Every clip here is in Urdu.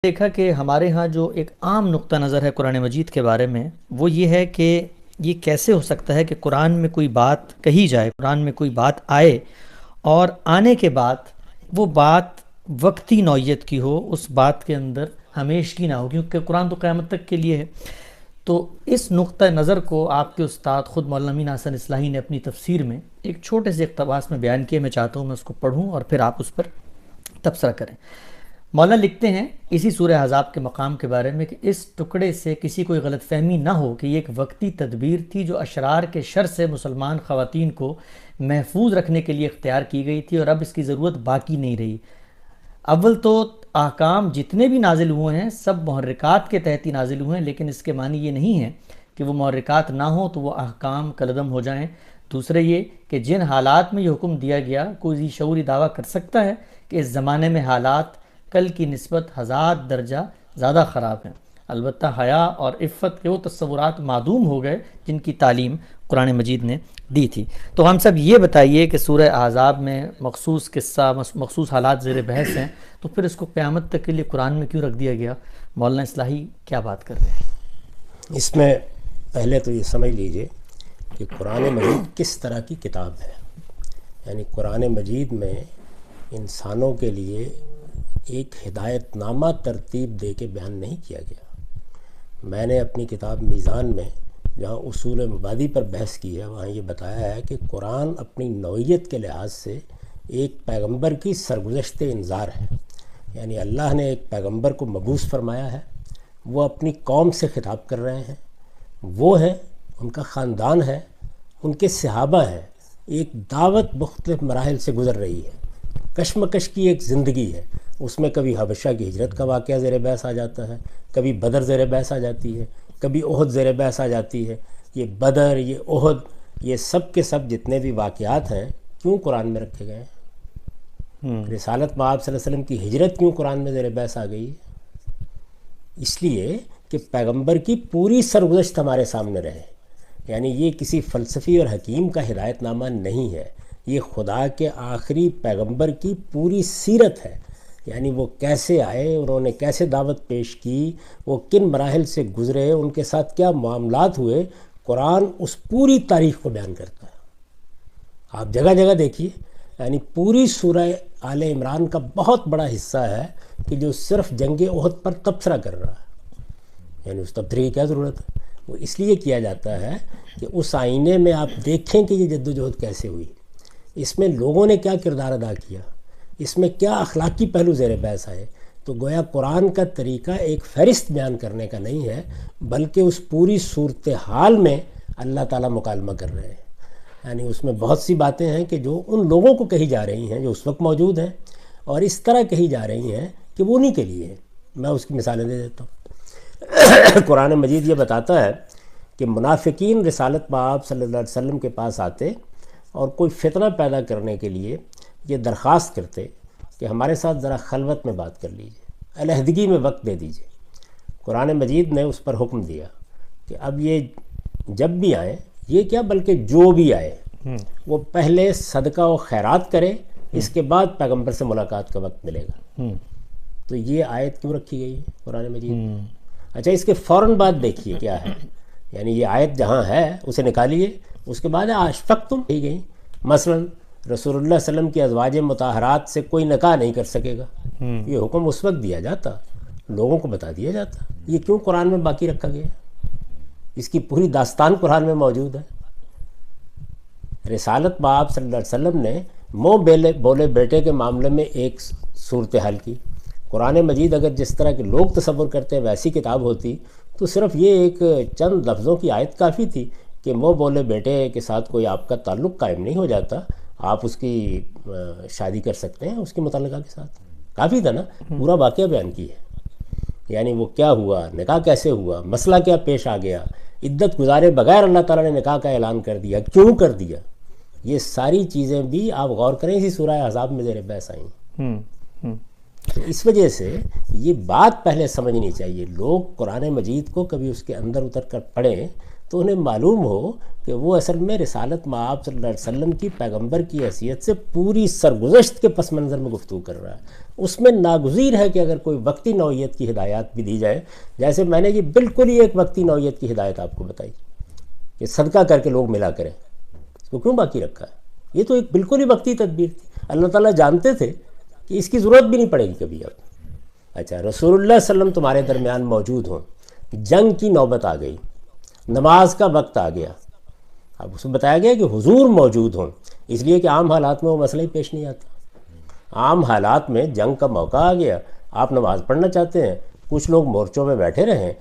دیکھا کہ ہمارے ہاں جو ایک عام نقطہ نظر ہے قرآن مجید کے بارے میں، وہ یہ ہے کہ یہ کیسے ہو سکتا ہے کہ قرآن میں کوئی بات کہی جائے، قرآن میں کوئی بات آئے اور آنے کے بعد وہ بات وقتی نوعیت کی ہو، اس بات کے اندر ہمیشگی نہ ہو، کیونکہ قرآن تو قیامت تک کے لیے ہے۔ تو اس نقطہ نظر کو آپ کے استاد خود مولانا امین احسن اصلاحی نے اپنی تفسیر میں ایک چھوٹے سے اقتباس میں بیان کیے، میں چاہتا ہوں میں اس کو پڑھوں اور پھر آپ اس پر تبصرہ کریں۔ مولانا لکھتے ہیں اسی سورہ احزاب کے مقام کے بارے میں کہ اس ٹکڑے سے کسی کوئی غلط فہمی نہ ہو کہ یہ ایک وقتی تدبیر تھی جو اشرار کے شر سے مسلمان خواتین کو محفوظ رکھنے کے لیے اختیار کی گئی تھی، اور اب اس کی ضرورت باقی نہیں رہی۔ اول تو احکام جتنے بھی نازل ہوئے ہیں سب محرکات کے تحت ہی نازل ہوئے ہیں، لیکن اس کے معنی یہ نہیں ہے کہ وہ محرکات نہ ہوں تو وہ احکام کالعدم ہو جائیں۔ دوسرے یہ کہ جن حالات میں یہ حکم دیا گیا، کوئی شعوری دعویٰ کر سکتا ہے کہ اس زمانے میں حالات کل کی نسبت 1000 درجہ زیادہ خراب ہیں؟ البتہ حیا اور عفت کے وہ تصورات معدوم ہو گئے جن کی تعلیم قرآن مجید نے دی تھی۔ تو ہم سب یہ بتائیے کہ سورہ احزاب میں مخصوص قصہ، مخصوص حالات زیر بحث ہیں، تو پھر اس کو قیامت تک کے لیے قرآن میں کیوں رکھ دیا گیا؟ مولانا اصلاحی کیا بات کر رہے ہیں؟ اس میں پہلے تو یہ سمجھ لیجئے کہ قرآن مجید کس طرح کی کتاب ہے۔ یعنی قرآن مجید میں انسانوں کے لیے ایک ہدایت نامہ ترتیب دے کے بیان نہیں کیا گیا۔ میں نے اپنی کتاب میزان میں جہاں اصول مبادی پر بحث کی ہے، وہاں یہ بتایا ہے کہ قرآن اپنی نوعیت کے لحاظ سے ایک پیغمبر کی سرگزشت انذار ہے۔ یعنی اللہ نے ایک پیغمبر کو مبعوث فرمایا ہے، وہ اپنی قوم سے خطاب کر رہے ہیں، وہ ہیں، ان کا خاندان ہے، ان کے صحابہ ہیں، ایک دعوت مختلف مراحل سے گزر رہی ہے، کشمکش کی ایک زندگی ہے۔ اس میں کبھی حبشہ کی ہجرت کا واقعہ زیر بحث آ جاتا ہے، کبھی بدر زیر بحث آ جاتی ہے، کبھی احد زیر بحث آ جاتی ہے۔ یہ بدر، یہ احد، یہ سب کے سب جتنے بھی واقعات ہیں کیوں قرآن میں رکھے گئے ہیں؟ رسالت مآب صلی اللہ علیہ وسلم کی ہجرت کیوں قرآن میں زیر بحث آ گئی ہے؟ اس لیے کہ پیغمبر کی پوری سرگزشت ہمارے سامنے رہے۔ یعنی یہ کسی فلسفی اور حکیم کا ہدایت نامہ نہیں ہے، یہ خدا کے آخری پیغمبر کی پوری سیرت ہے۔ یعنی وہ کیسے آئے، انہوں نے کیسے دعوت پیش کی، وہ کن مراحل سے گزرے، ان کے ساتھ کیا معاملات ہوئے، قرآن اس پوری تاریخ کو بیان کرتا ہے۔ آپ جگہ جگہ دیکھیے، یعنی پوری سورہ آل عمران کا بہت بڑا حصہ ہے کہ جو صرف جنگ احد پر تبصرہ کر رہا ہے۔ یعنی اس تبصرے کی کیا ضرورت ہے؟ وہ اس لیے کیا جاتا ہے کہ اس آئینے میں آپ دیکھیں کہ یہ جدوجہد کیسے ہوئی، اس میں لوگوں نے کیا کردار ادا کیا، اس میں کیا اخلاقی پہلو زیر بحث آئے۔ تو گویا قرآن کا طریقہ ایک فہرست بیان کرنے کا نہیں ہے، بلکہ اس پوری صورتحال میں اللہ تعالیٰ مکالمہ کر رہے ہیں۔ یعنی اس میں بہت سی باتیں ہیں کہ جو ان لوگوں کو کہی جا رہی ہیں جو اس وقت موجود ہیں، اور اس طرح کہی جا رہی ہیں کہ وہ انہی کے لیے ہیں۔ میں اس کی مثالیں دے دیتا ہوں۔ قرآن مجید یہ بتاتا ہے کہ منافقین رسالت مآب صلی اللہ علیہ وسلم کے پاس آتے اور کوئی فتنہ پیدا کرنے کے لیے یہ درخواست کرتے کہ ہمارے ساتھ ذرا خلوت میں بات کر لیجئے، علیحدگی میں وقت دے دیجئے۔ قرآن مجید نے اس پر حکم دیا کہ اب یہ جب بھی آئیں، یہ کیا بلکہ جو بھی آئے وہ پہلے صدقہ و خیرات کرے، اس کے بعد پیغمبر سے ملاقات کا وقت ملے گا۔ تو یہ آیت کیوں رکھی گئی ہے قرآن مجید میں؟ اچھا، اس کے فوراً بعد دیکھیے کیا ہے۔ یعنی یہ آیت جہاں ہے اسے نکالیے، اس کے بعد اشفقتم ہی گئی۔ مثلاً رسول اللہ صلی اللہ علیہ وسلم کی ازواج مطہرات سے کوئی نکاح نہیں کر سکے گا، یہ حکم اس وقت دیا جاتا، لوگوں کو بتا دیا جاتا۔ یہ کیوں قرآن میں باقی رکھا گیا؟ اس کی پوری داستان قرآن میں موجود ہے۔ رسالت مآب صلی اللہ علیہ وسلم نے منہ بولے بیٹے کے معاملے میں ایک صورتحال کی۔ قرآن مجید اگر جس طرح کے لوگ تصور کرتے ہیں ویسی کتاب ہوتی تو صرف یہ ایک چند لفظوں کی آیت کافی تھی کہ منہ بولے بیٹے کے ساتھ کوئی آپ کا تعلق قائم نہیں ہو جاتا، آپ اس کی شادی کر سکتے ہیں اس کی متعلقہ کے ساتھ، کافی تھا نا۔ پورا واقعہ بیان کی ہے، یعنی وہ کیا ہوا، نکاح کیسے ہوا، مسئلہ کیا پیش آ گیا، عدت گزارے بغیر اللہ تعالیٰ نے نکاح کا اعلان کر دیا، کیوں کر دیا، یہ ساری چیزیں بھی آپ غور کریں اسی سورہ احزاب میں زیر بحث آئیں۔ تو اس وجہ سے یہ بات پہلے سمجھنی چاہیے، لوگ قرآن مجید کو کبھی اس کے اندر اتر کر پڑھیں تو انہیں معلوم ہو کہ وہ اصل میں رسالت مآب صلی اللہ علیہ وسلم کی پیغمبر کی حیثیت سے پوری سرگزشت کے پس منظر میں گفتگو کر رہا ہے. اس میں ناگزیر ہے کہ اگر کوئی وقتی نوعیت کی ہدایات بھی دی جائے، جیسے میں نے یہ بالکل ہی ایک وقتی نوعیت کی ہدایت آپ کو بتائی کہ صدقہ کر کے لوگ ملا کریں، اس کو کیوں باقی رکھا ہے؟ یہ تو ایک بالکل ہی وقتی تدبیر تھی. اللہ تعالیٰ جانتے تھے کہ اس کی ضرورت بھی نہیں پڑے گی کبھی اب. اچھا، رسول اللہ صلی اللہ علیہ وسلم تمہارے درمیان موجود ہوں، جنگ کی نوبت آ گئی، نماز کا وقت آ گیا. اب اس میں بتایا گیا کہ حضور موجود ہوں، اس لیے کہ عام حالات میں وہ مسئلہ ہی پیش نہیں آتا. عام حالات میں جنگ کا موقع آ گیا، آپ نماز پڑھنا چاہتے ہیں، کچھ لوگ مورچوں میں بیٹھے رہیں،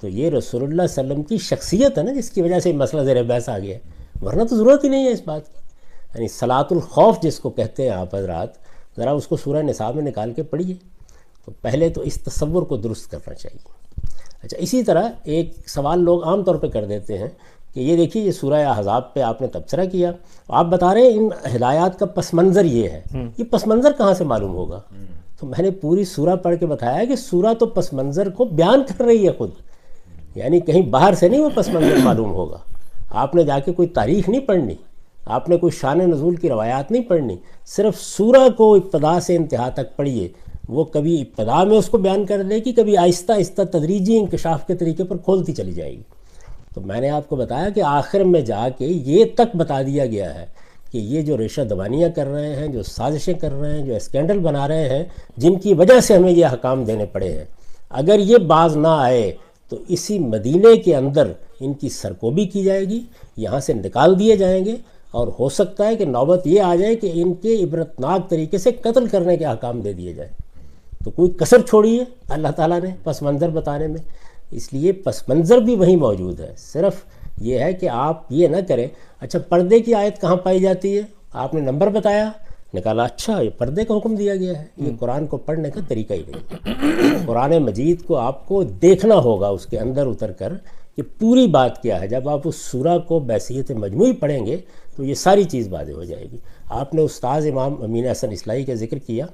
تو یہ رسول اللہ صلی اللہ علیہ وسلم کی شخصیت ہے نا جس کی وجہ سے مسئلہ زیر بحث آ گیا، ورنہ تو ضرورت ہی نہیں ہے اس بات کی. یعنی صلاۃ الخوف جس کو کہتے ہیں آپ حضرات، ذرا اس کو سورہ نساء میں نکال کے پڑھیے، تو پہلے تو اس تصور کو درست کرنا چاہیے. اچھا، اسی طرح ایک سوال لوگ عام طور پہ کر دیتے ہیں کہ یہ دیکھیے یہ سورہ احزاب پہ آپ نے تبصرہ کیا، آپ بتا رہے ہیں ان ہدایات کا پس منظر یہ ہے، یہ پس منظر کہاں سے معلوم ہوگا؟ تو میں نے پوری سورہ پڑھ کے بتایا کہ سورہ تو پس منظر کو بیان کر رہی ہے خود، یعنی کہیں باہر سے نہیں وہ پس منظر معلوم ہوگا. آپ نے جا کے کوئی تاریخ نہیں پڑھنی، آپ نے کوئی شان نزول کی روایات نہیں پڑھنی، صرف سورہ کو ابتدا سے انتہا تک پڑھیے. وہ کبھی ابتدا میں اس کو بیان کر دے گی، کبھی آہستہ آہستہ تدریجی انکشاف کے طریقے پر کھولتی چلی جائے گی. تو میں نے آپ کو بتایا کہ آخر میں جا کے یہ تک بتا دیا گیا ہے کہ یہ جو ریشہ دوانیاں کر رہے ہیں، جو سازشیں کر رہے ہیں، جو اسکینڈل بنا رہے ہیں، جن کی وجہ سے ہمیں یہ احکام دینے پڑے ہیں، اگر یہ باز نہ آئے تو اسی مدینے کے اندر ان کی سرکوبی کی جائے گی، یہاں سے نکال دیے جائیں گے، اور ہو سکتا ہے کہ نوبت یہ آ جائے کہ ان کے عبرتناک طریقے سے قتل کرنے کے احکام دے دیے جائیں. تو کوئی کسر چھوڑی ہے اللہ تعالیٰ نے پس منظر بتانے میں، اس لیے پس منظر بھی وہیں موجود ہے. صرف یہ ہے کہ آپ یہ نہ کریں اچھا پردے کی آیت کہاں پائی جاتی ہے، آپ نے نمبر بتایا، نکالا اچھا یہ پردے کا حکم دیا گیا ہے. یہ قرآن کو پڑھنے کا طریقہ ہی نہیں. قرآن مجید کو آپ کو دیکھنا ہوگا اس کے اندر اتر کر کہ پوری بات کیا ہے. جب آپ اس سورہ کو بحیثیت مجموعی پڑھیں گے تو یہ ساری چیز واضح ہو جائے گی. آپ نے استاذ امام امین احسن اصلاحی کا ذکر کیا،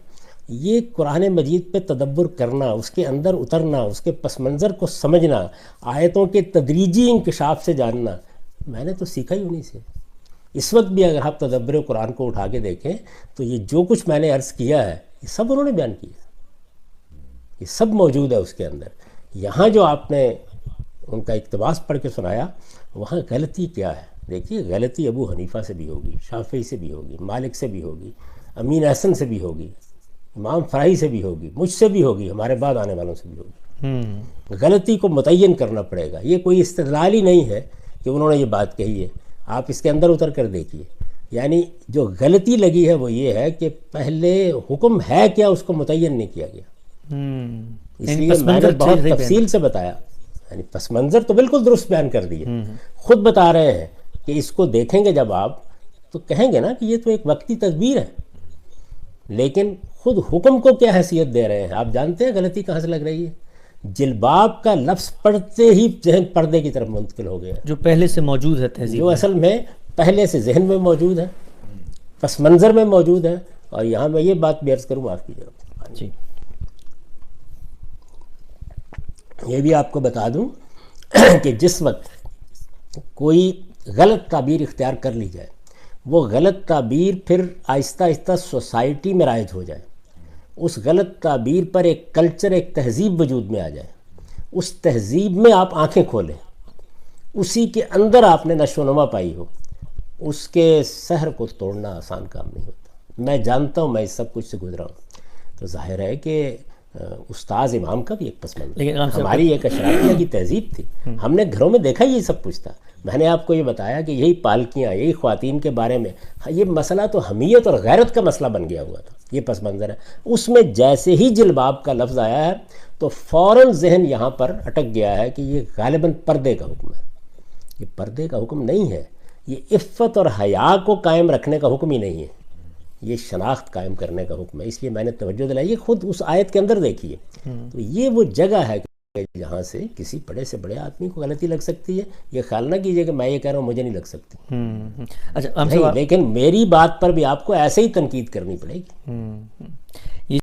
یہ قرآن مجید پہ تدبر کرنا، اس کے اندر اترنا، اس کے پس منظر کو سمجھنا، آیتوں کے تدریجی انکشاف سے جاننا، میں نے تو سیکھا ہی انہیں سے. اس وقت بھی اگر آپ تدبر قرآن کو اٹھا کے دیکھیں تو یہ جو کچھ میں نے عرض کیا ہے یہ سب انہوں نے بیان کیا، یہ سب موجود ہے اس کے اندر. یہاں جو آپ نے ان کا اقتباس پڑھ کے سنایا، وہاں غلطی کیا ہے؟ دیکھیے غلطی ابو حنیفہ سے بھی ہوگی، شافعی سے بھی ہوگی، مالک سے بھی ہوگی، امین احسن سے بھی ہوگی، امام فرائی سے بھی ہوگی، مجھ سے بھی ہوگی، ہمارے بعد آنے والوں سے بھی ہوگی. غلطی کو متعین کرنا پڑے گا. یہ کوئی استدلال ہی نہیں ہے کہ انہوں نے یہ بات کہی ہے، آپ اس کے اندر اتر کر دیکھیے. یعنی جو غلطی لگی ہے وہ یہ ہے کہ پہلے حکم ہے کیا اس کو متعین نہیں کیا گیا. اس لیے میں نے بہت تفصیل سے بتایا، یعنی پس منظر تو بالکل درست بیان کر دیے. خود بتا رہے ہیں کہ اس کو دیکھیں گے جب آپ تو کہیں گے نا کہ یہ تو ایک وقتی تدبیر ہے، لیکن خود حکم کو کیا حیثیت دے رہے ہیں. آپ جانتے ہیں غلطی کہاں سے لگ رہی ہے؟ جلباب کا لفظ پڑھتے ہی ذہن پردے کی طرف منتقل ہو گیا، جو پہلے سے موجود ہے تہذیب، جو اصل میں پہلے سے ذہن میں موجود ہے، پس منظر میں موجود ہے. اور یہاں میں یہ بات بھی عرض کروں، معاف کیجیے جی، یہ بھی آپ کو بتا دوں کہ جس وقت کوئی غلط تعبیر اختیار کر لی جائے، وہ غلط تعبیر پھر آہستہ آہستہ سوسائٹی میں رائج ہو جائے، اس غلط تعبیر پر ایک کلچر، ایک تہذیب وجود میں آ جائے، اس تہذیب میں آپ آنکھیں کھولیں، اسی کے اندر آپ نے نشو و نما پائی ہو، اس کے سحر کو توڑنا آسان کام نہیں ہوتا. میں جانتا ہوں، میں اس سب کچھ سے گزرا ہوں. تو ظاہر ہے کہ استاذ امام کا بھی ایک پس منظر، ہماری ایک اشرافیہ کی تہذیب تھی، ہم نے گھروں میں دیکھا یہ سب کچھ تھا. میں نے آپ کو یہ بتایا کہ یہی پالکیاں، یہی خواتین کے بارے میں یہ مسئلہ تو حمیت اور غیرت کا مسئلہ بن گیا ہوا تھا. یہ پس منظر ہے. اس میں جیسے ہی جلباب کا لفظ آیا ہے تو فوراً ذہن یہاں پر اٹک گیا ہے کہ یہ غالباً پردے کا حکم ہے. یہ پردے کا حکم نہیں ہے، یہ عفت اور حیا کو قائم رکھنے کا حکم ہی نہیں ہے، یہ شناخت قائم کرنے کا حکم ہے. اس لیے میں نے توجہ دلائی، یہ خود اس آیت کے اندر دیکھیے. تو یہ وہ جگہ ہے کہ جہاں سے کسی بڑے سے بڑے آدمی کو غلطی لگ سکتی ہے. یہ خیال نہ کیجیے کہ میں یہ کہہ رہا ہوں مجھے نہیں لگ سکتی. اچھا، نہیں، لیکن میری بات پر بھی آپ کو ایسے ہی تنقید کرنی پڑے گی.